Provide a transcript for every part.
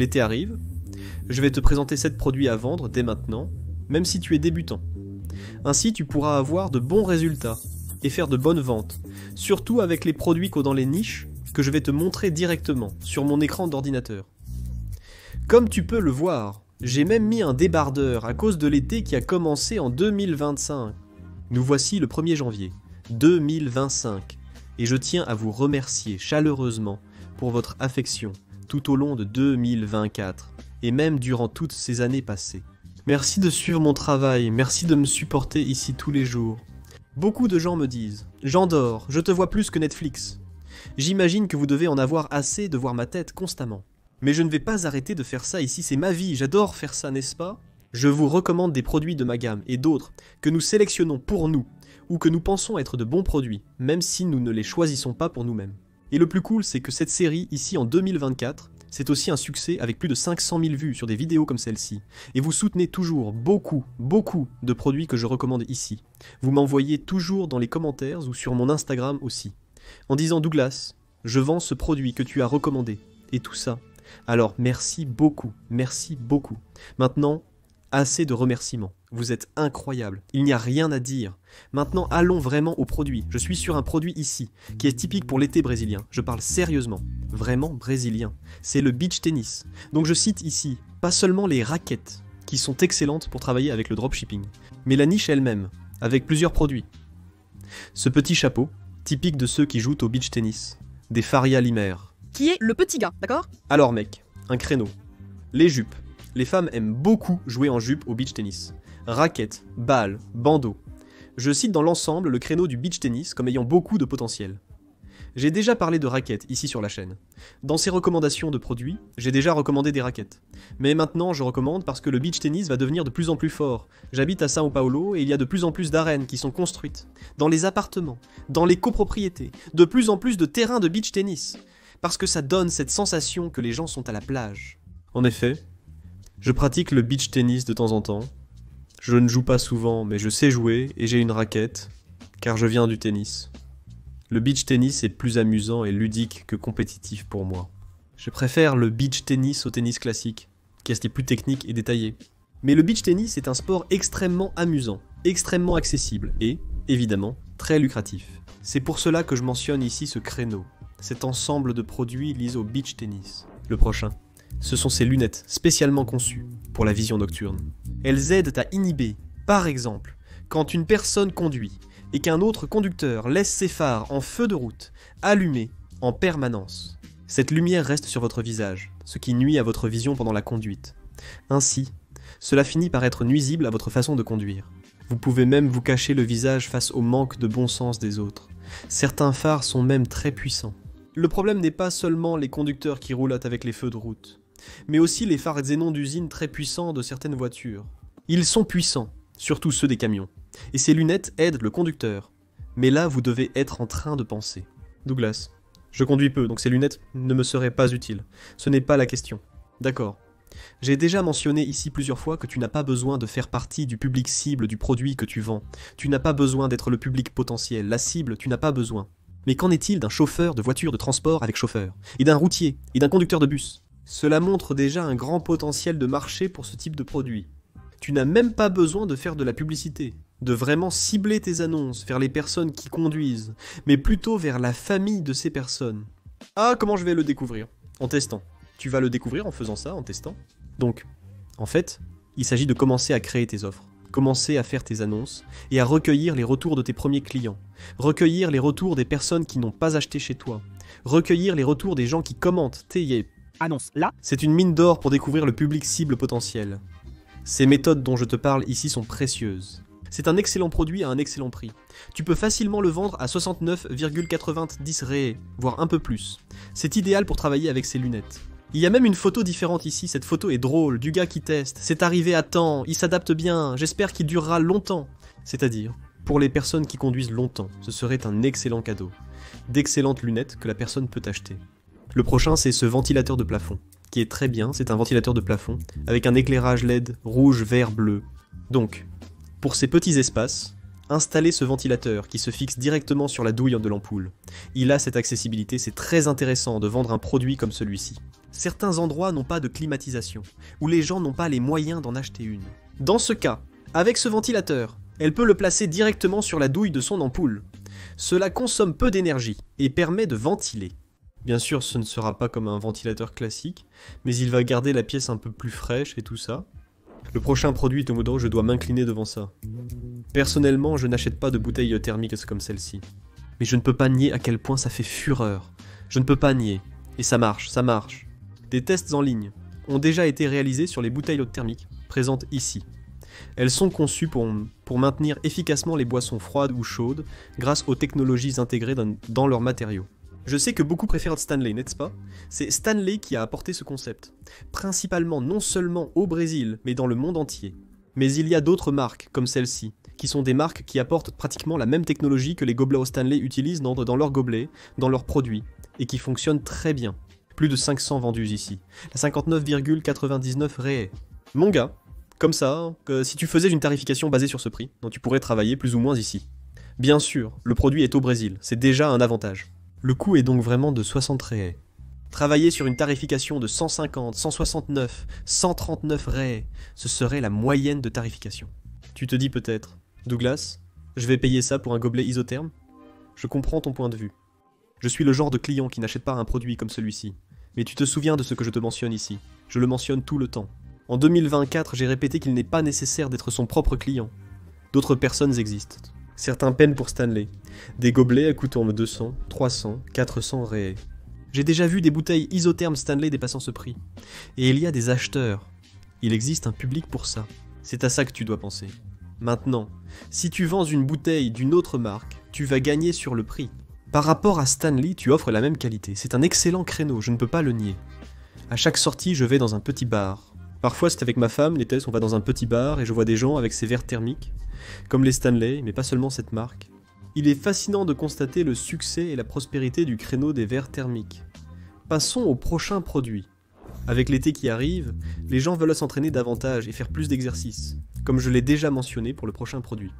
L'été arrive, je vais te présenter 7 produits à vendre dès maintenant, même si tu es débutant. Ainsi tu pourras avoir de bons résultats et faire de bonnes ventes, surtout avec les produits dans les niches que je vais te montrer directement sur mon écran d'ordinateur. Comme tu peux le voir, j'ai même mis un débardeur à cause de l'été qui a commencé en 2025. Nous voici le 1er janvier 2025 et je tiens à vous remercier chaleureusement pour votre affection tout au long de 2024 et même durant toutes ces années passées. Merci de suivre mon travail, merci de me supporter ici tous les jours. Beaucoup de gens me disent « J'endors, je te vois plus que Netflix ». J'imagine que vous devez en avoir assez de voir ma tête constamment. Mais je ne vais pas arrêter de faire ça ici, c'est ma vie, j'adore faire ça, n'est-ce pas? Je vous recommande des produits de ma gamme et d'autres que nous sélectionnons pour nous, ou que nous pensons être de bons produits, même si nous ne les choisissons pas pour nous-mêmes. Et le plus cool, c'est que cette série, ici en 2024, c'est aussi un succès avec plus de 500 000 vues sur des vidéos comme celle-ci. Et vous soutenez toujours beaucoup de produits que je recommande ici. Vous m'envoyez toujours dans les commentaires ou sur mon Instagram aussi. En disant « Douglas, je vends ce produit que tu as recommandé. » Et tout ça. Alors merci beaucoup, merci beaucoup. Maintenant, assez de remerciements. Vous êtes incroyables. Il n'y a rien à dire. Maintenant, allons vraiment au produit. Je suis sur un produit ici, qui est typique pour l'été brésilien. Je parle sérieusement. Vraiment brésilien. C'est le beach tennis. Donc je cite ici, pas seulement les raquettes, qui sont excellentes pour travailler avec le dropshipping, mais la niche elle-même, avec plusieurs produits. Ce petit chapeau, typique de ceux qui jouent au beach tennis. Des Faria Limer. Qui est le petit gars, d'accord? Alors mec, un créneau. Les jupes. Les femmes aiment beaucoup jouer en jupe au beach tennis. Raquettes, balles, bandeaux. Je cite dans l'ensemble le créneau du beach tennis comme ayant beaucoup de potentiel. J'ai déjà parlé de raquettes ici sur la chaîne. Dans ces recommandations de produits, j'ai déjà recommandé des raquettes. Mais maintenant je recommande parce que le beach tennis va devenir de plus en plus fort. J'habite à São Paulo et il y a de plus en plus d'arènes qui sont construites. Dans les appartements, dans les copropriétés, de plus en plus de terrains de beach tennis. Parce que ça donne cette sensation que les gens sont à la plage. En effet, je pratique le beach tennis de temps en temps. Je ne joue pas souvent, mais je sais jouer et j'ai une raquette, car je viens du tennis. Le beach tennis est plus amusant et ludique que compétitif pour moi. Je préfère le beach tennis au tennis classique, qui est plus technique et détaillé. Mais le beach tennis est un sport extrêmement amusant, extrêmement accessible et, évidemment, très lucratif. C'est pour cela que je mentionne ici ce créneau. Cet ensemble de produits liés au beach tennis. Le prochain, ce sont ces lunettes spécialement conçues pour la vision nocturne. Elles aident à inhiber, par exemple, quand une personne conduit et qu'un autre conducteur laisse ses phares en feu de route, allumés en permanence. Cette lumière reste sur votre visage, ce qui nuit à votre vision pendant la conduite. Ainsi, cela finit par être nuisible à votre façon de conduire. Vous pouvez même vous cacher le visage face au manque de bon sens des autres. Certains phares sont même très puissants. Le problème n'est pas seulement les conducteurs qui roulent avec les feux de route, mais aussi les phares xénon d'usine très puissants de certaines voitures. Ils sont puissants, surtout ceux des camions, et ces lunettes aident le conducteur. Mais là, vous devez être en train de penser. Douglas, je conduis peu, donc ces lunettes ne me seraient pas utiles. Ce n'est pas la question. D'accord. J'ai déjà mentionné ici plusieurs fois que tu n'as pas besoin de faire partie du public cible du produit que tu vends. Tu n'as pas besoin d'être le public potentiel. La cible, tu n'as pas besoin. Mais qu'en est-il d'un chauffeur de voiture de transport avec chauffeur, et d'un routier, et d'un conducteur de bus? Cela montre déjà un grand potentiel de marché pour ce type de produit. Tu n'as même pas besoin de faire de la publicité, de vraiment cibler tes annonces vers les personnes qui conduisent, mais plutôt vers la famille de ces personnes. Ah, comment je vais le découvrir? En testant. Tu vas le découvrir en faisant ça, en testant. Donc, en fait, il s'agit de commencer à créer tes offres. Commencer à faire tes annonces et à recueillir les retours de tes premiers clients. Recueillir les retours des personnes qui n'ont pas acheté chez toi. Recueillir les retours des gens qui commentent tes Annonce là. C'est une mine d'or pour découvrir le public cible potentiel. Ces méthodes dont je te parle ici sont précieuses. C'est un excellent produit à un excellent prix. Tu peux facilement le vendre à 69,90 réais, voire un peu plus. C'est idéal pour travailler avec ces lunettes. Il y a même une photo différente ici, cette photo est drôle, du gars qui teste, c'est arrivé à temps, il s'adapte bien, j'espère qu'il durera longtemps. C'est-à-dire, pour les personnes qui conduisent longtemps, ce serait un excellent cadeau. D'excellentes lunettes que la personne peut acheter. Le prochain, c'est ce ventilateur de plafond, qui est très bien, c'est un ventilateur de plafond, avec un éclairage LED rouge, vert, bleu. Donc, pour ces petits espaces, installez ce ventilateur qui se fixe directement sur la douille de l'ampoule. Il a cette accessibilité, c'est très intéressant de vendre un produit comme celui-ci. Certains endroits n'ont pas de climatisation, ou les gens n'ont pas les moyens d'en acheter une. Dans ce cas, avec ce ventilateur, elle peut le placer directement sur la douille de son ampoule. Cela consomme peu d'énergie et permet de ventiler. Bien sûr, ce ne sera pas comme un ventilateur classique, mais il va garder la pièce un peu plus fraîche et tout ça. Le prochain produit, Tomodo, je dois m'incliner devant ça. Personnellement, je n'achète pas de bouteilles thermiques comme celle-ci. Mais je ne peux pas nier à quel point ça fait fureur. Je ne peux pas nier. Et ça marche, ça marche. Des tests en ligne ont déjà été réalisés sur les bouteilles thermiques, présentes ici. Elles sont conçues pour maintenir efficacement les boissons froides ou chaudes grâce aux technologies intégrées dans leurs matériaux. Je sais que beaucoup préfèrent Stanley, n'est-ce pas? C'est Stanley qui a apporté ce concept, principalement non seulement au Brésil, mais dans le monde entier. Mais il y a d'autres marques, comme celle-ci, qui sont des marques qui apportent pratiquement la même technologie que les gobelets Stanley utilisent dans leurs gobelets, dans leurs produits, et qui fonctionnent très bien. Plus de 500 vendus ici. La 59,99 réais. Mon gars, comme ça, que si tu faisais une tarification basée sur ce prix, dont tu pourrais travailler plus ou moins ici. Bien sûr, le produit est au Brésil, c'est déjà un avantage. Le coût est donc vraiment de 60 réais. Travailler sur une tarification de 150, 169, 139 réais, ce serait la moyenne de tarification. Tu te dis peut-être, Douglas, je vais payer ça pour un gobelet isotherme? Je comprends ton point de vue. Je suis le genre de client qui n'achète pas un produit comme celui-ci. Mais tu te souviens de ce que je te mentionne ici. Je le mentionne tout le temps. En 2024, j'ai répété qu'il n'est pas nécessaire d'être son propre client. D'autres personnes existent. Certains peinent pour Stanley. Des gobelets coûtant 200, 300, 400 réais. J'ai déjà vu des bouteilles isothermes Stanley dépassant ce prix. Et il y a des acheteurs. Il existe un public pour ça. C'est à ça que tu dois penser. Maintenant, si tu vends une bouteille d'une autre marque, tu vas gagner sur le prix. Par rapport à Stanley, tu offres la même qualité. C'est un excellent créneau, je ne peux pas le nier. À chaque sortie, je vais dans un petit bar. Parfois, c'est avec ma femme, les tests, on va dans un petit bar et je vois des gens avec ces verres thermiques, comme les Stanley, mais pas seulement cette marque. Il est fascinant de constater le succès et la prospérité du créneau des verres thermiques. Passons au prochain produit. Avec l'été qui arrive, les gens veulent s'entraîner davantage et faire plus d'exercices, comme je l'ai déjà mentionné pour le prochain produit.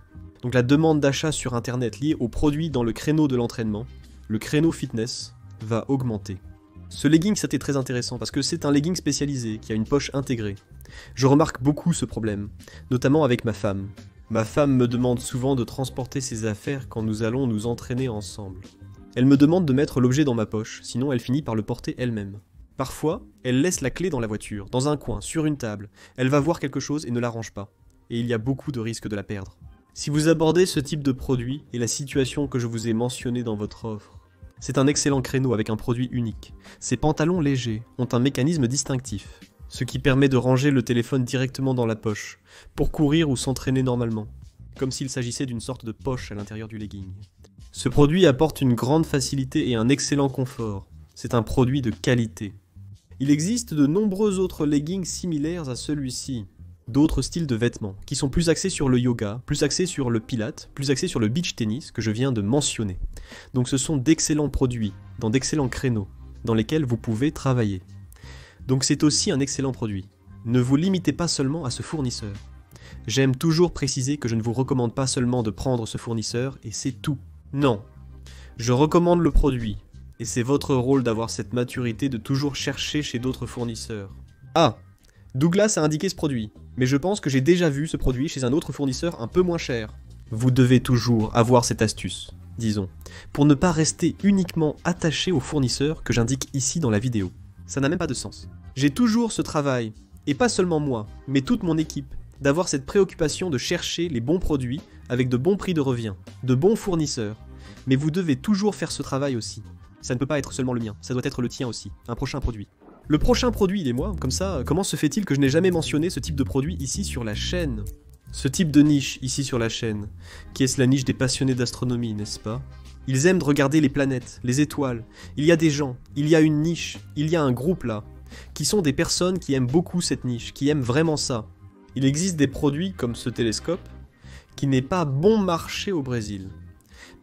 Donc la demande d'achat sur internet liée au produit dans le créneau de l'entraînement, le créneau fitness, va augmenter. Ce legging c'était très intéressant parce que c'est un legging spécialisé qui a une poche intégrée. Je remarque beaucoup ce problème, notamment avec ma femme. Ma femme me demande souvent de transporter ses affaires quand nous allons nous entraîner ensemble. Elle me demande de mettre l'objet dans ma poche, sinon elle finit par le porter elle-même. Parfois, elle laisse la clé dans la voiture, dans un coin, sur une table. Elle va voir quelque chose et ne la range pas. Et il y a beaucoup de risques de la perdre. Si vous abordez ce type de produit et la situation que je vous ai mentionnée dans votre offre, c'est un excellent créneau avec un produit unique. Ces pantalons légers ont un mécanisme distinctif, ce qui permet de ranger le téléphone directement dans la poche, pour courir ou s'entraîner normalement, comme s'il s'agissait d'une sorte de poche à l'intérieur du legging. Ce produit apporte une grande facilité et un excellent confort. C'est un produit de qualité. Il existe de nombreux autres leggings similaires à celui-ci. D'autres styles de vêtements, qui sont plus axés sur le yoga, plus axés sur le pilate, plus axés sur le beach tennis que je viens de mentionner. Donc ce sont d'excellents produits, dans d'excellents créneaux, dans lesquels vous pouvez travailler. Donc c'est aussi un excellent produit. Ne vous limitez pas seulement à ce fournisseur. J'aime toujours préciser que je ne vous recommande pas seulement de prendre ce fournisseur et c'est tout. Non. Je recommande le produit, et c'est votre rôle d'avoir cette maturité de toujours chercher chez d'autres fournisseurs. Ah, Douglas a indiqué ce produit, mais je pense que j'ai déjà vu ce produit chez un autre fournisseur un peu moins cher. Vous devez toujours avoir cette astuce, disons, pour ne pas rester uniquement attaché au fournisseur que j'indique ici dans la vidéo. Ça n'a même pas de sens. J'ai toujours ce travail, et pas seulement moi, mais toute mon équipe, d'avoir cette préoccupation de chercher les bons produits avec de bons prix de revient, de bons fournisseurs. Mais vous devez toujours faire ce travail aussi. Ça ne peut pas être seulement le mien, ça doit être le tien aussi, un prochain produit. Le prochain produit, il est moi, comme ça, comment se fait-il que je n'ai jamais mentionné ce type de produit ici sur la chaîne? Ce type de niche ici sur la chaîne, qui est la niche des passionnés d'astronomie, n'est-ce pas? Ils aiment de regarder les planètes, les étoiles. Il y a des gens, il y a une niche, il y a un groupe là, qui sont des personnes qui aiment beaucoup cette niche, qui aiment vraiment ça. Il existe des produits comme ce télescope, qui n'est pas bon marché au Brésil.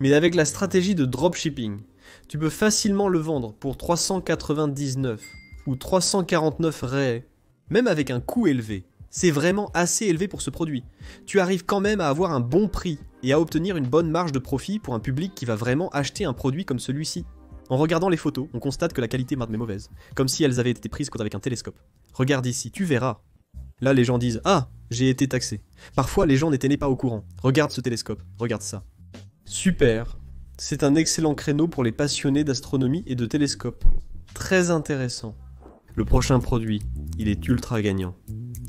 Mais avec la stratégie de dropshipping, tu peux facilement le vendre pour 399 ou 349 réais, même avec un coût élevé. C'est vraiment assez élevé pour ce produit. Tu arrives quand même à avoir un bon prix et à obtenir une bonne marge de profit pour un public qui va vraiment acheter un produit comme celui-ci. En regardant les photos, on constate que la qualité est mauvaise, comme si elles avaient été prises avec un télescope. Regarde ici, tu verras. Là, les gens disent « Ah, j'ai été taxé ». Parfois, les gens n'étaient pas au courant. Regarde ce télescope, regarde ça. Super. C'est un excellent créneau pour les passionnés d'astronomie et de télescopes. Très intéressant. Le prochain produit, il est ultra gagnant.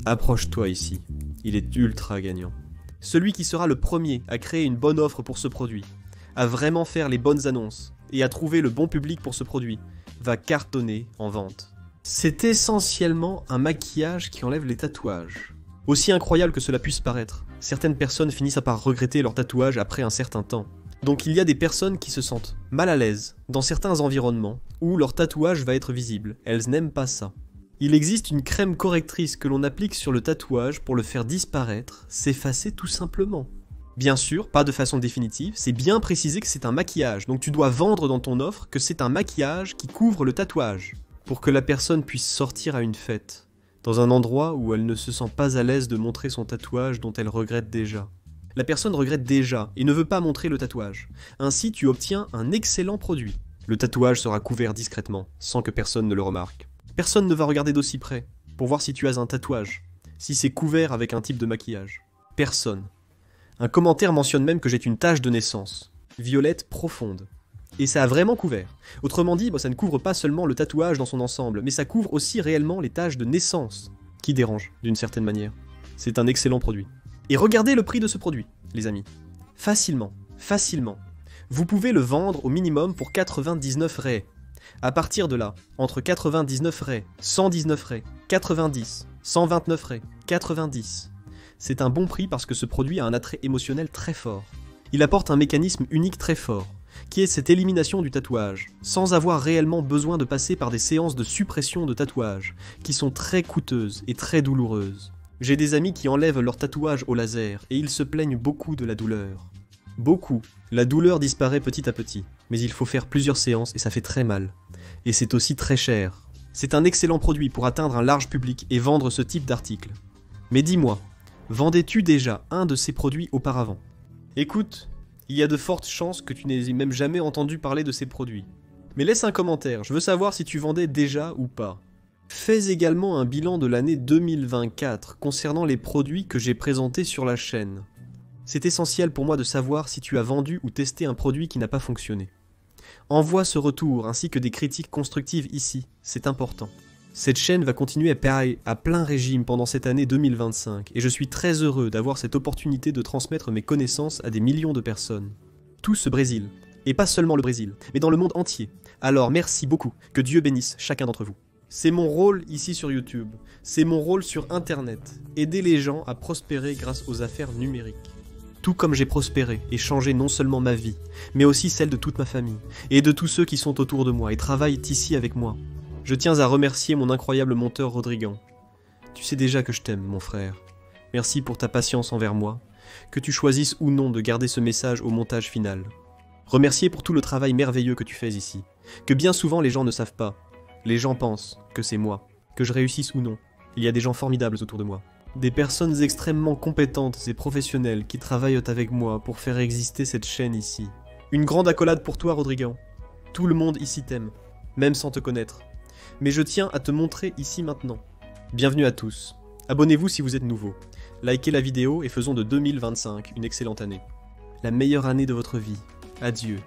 Approche-toi ici. Il est ultra gagnant. Celui qui sera le premier à créer une bonne offre pour ce produit, à vraiment faire les bonnes annonces et à trouver le bon public pour ce produit, va cartonner en vente. C'est essentiellement un maquillage qui enlève les tatouages. Aussi incroyable que cela puisse paraître, certaines personnes finissent par regretter leur tatouage après un certain temps. Donc il y a des personnes qui se sentent mal à l'aise dans certains environnements où leur tatouage va être visible. Elles n'aiment pas ça. Il existe une crème correctrice que l'on applique sur le tatouage pour le faire disparaître, s'effacer tout simplement. Bien sûr, pas de façon définitive, c'est bien précisé que c'est un maquillage, donc tu dois vendre dans ton offre que c'est un maquillage qui couvre le tatouage, pour que la personne puisse sortir à une fête, dans un endroit où elle ne se sent pas à l'aise de montrer son tatouage dont elle regrette déjà. La personne regrette déjà et ne veut pas montrer le tatouage. Ainsi, tu obtiens un excellent produit. Le tatouage sera couvert discrètement, sans que personne ne le remarque. Personne ne va regarder d'aussi près, pour voir si tu as un tatouage, si c'est couvert avec un type de maquillage. Personne. Un commentaire mentionne même que j'ai une tache de naissance, violette profonde. Et ça a vraiment couvert. Autrement dit, ça ne couvre pas seulement le tatouage dans son ensemble, mais ça couvre aussi réellement les taches de naissance, qui dérangent d'une certaine manière. C'est un excellent produit. Et regardez le prix de ce produit, les amis. Facilement. Vous pouvez le vendre au minimum pour 99 raies. À partir de là, entre 99 raies, 119 raies, 90, 129 raies, 90. C'est un bon prix parce que ce produit a un attrait émotionnel très fort. Il apporte un mécanisme unique très fort, qui est cette élimination du tatouage, sans avoir réellement besoin de passer par des séances de suppression de tatouage, qui sont très coûteuses et très douloureuses. J'ai des amis qui enlèvent leur tatouage au laser, et ils se plaignent beaucoup de la douleur. Beaucoup. La douleur disparaît petit à petit, mais il faut faire plusieurs séances et ça fait très mal. Et c'est aussi très cher. C'est un excellent produit pour atteindre un large public et vendre ce type d'article. Mais dis-moi, vendais-tu déjà un de ces produits auparavant? Écoute, il y a de fortes chances que tu n'aies même jamais entendu parler de ces produits. Mais laisse un commentaire, je veux savoir si tu vendais déjà ou pas. Fais également un bilan de l'année 2024 concernant les produits que j'ai présentés sur la chaîne. C'est essentiel pour moi de savoir si tu as vendu ou testé un produit qui n'a pas fonctionné. Envoie ce retour ainsi que des critiques constructives ici, c'est important. Cette chaîne va continuer à plein régime pendant cette année 2025 et je suis très heureux d'avoir cette opportunité de transmettre mes connaissances à des millions de personnes. Tout ce Brésil, et pas seulement le Brésil, mais dans le monde entier. Alors merci beaucoup, que Dieu bénisse chacun d'entre vous. C'est mon rôle ici sur YouTube, c'est mon rôle sur Internet, aider les gens à prospérer grâce aux affaires numériques. Tout comme j'ai prospéré et changé non seulement ma vie, mais aussi celle de toute ma famille, et de tous ceux qui sont autour de moi et travaillent ici avec moi. Je tiens à remercier mon incroyable monteur Rodrigan. Tu sais déjà que je t'aime, mon frère. Merci pour ta patience envers moi, que tu choisisses ou non de garder ce message au montage final. Remercier pour tout le travail merveilleux que tu fais ici, que bien souvent les gens ne savent pas. Les gens pensent que c'est moi, que je réussisse ou non. Il y a des gens formidables autour de moi. Des personnes extrêmement compétentes et professionnelles qui travaillent avec moi pour faire exister cette chaîne ici. Une grande accolade pour toi, Rodrigan. Tout le monde ici t'aime, même sans te connaître. Mais je tiens à te montrer ici maintenant. Bienvenue à tous. Abonnez-vous si vous êtes nouveau. Likez la vidéo et faisons de 2025 une excellente année. La meilleure année de votre vie. Adieu.